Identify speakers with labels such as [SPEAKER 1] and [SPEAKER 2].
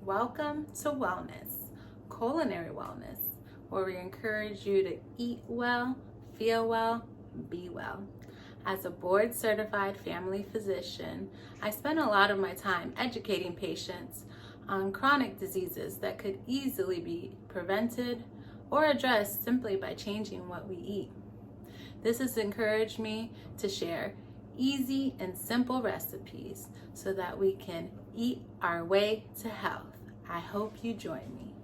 [SPEAKER 1] Welcome to Wellness, Culinary Wellness, where we encourage you to eat well, feel well, be well. As a board-certified family physician, I spend a lot of my time educating patients on chronic diseases that could easily be prevented or addressed simply by changing what we eat. This has encouraged me to share easy and simple recipes so that we can eat our way to health. I hope you join me.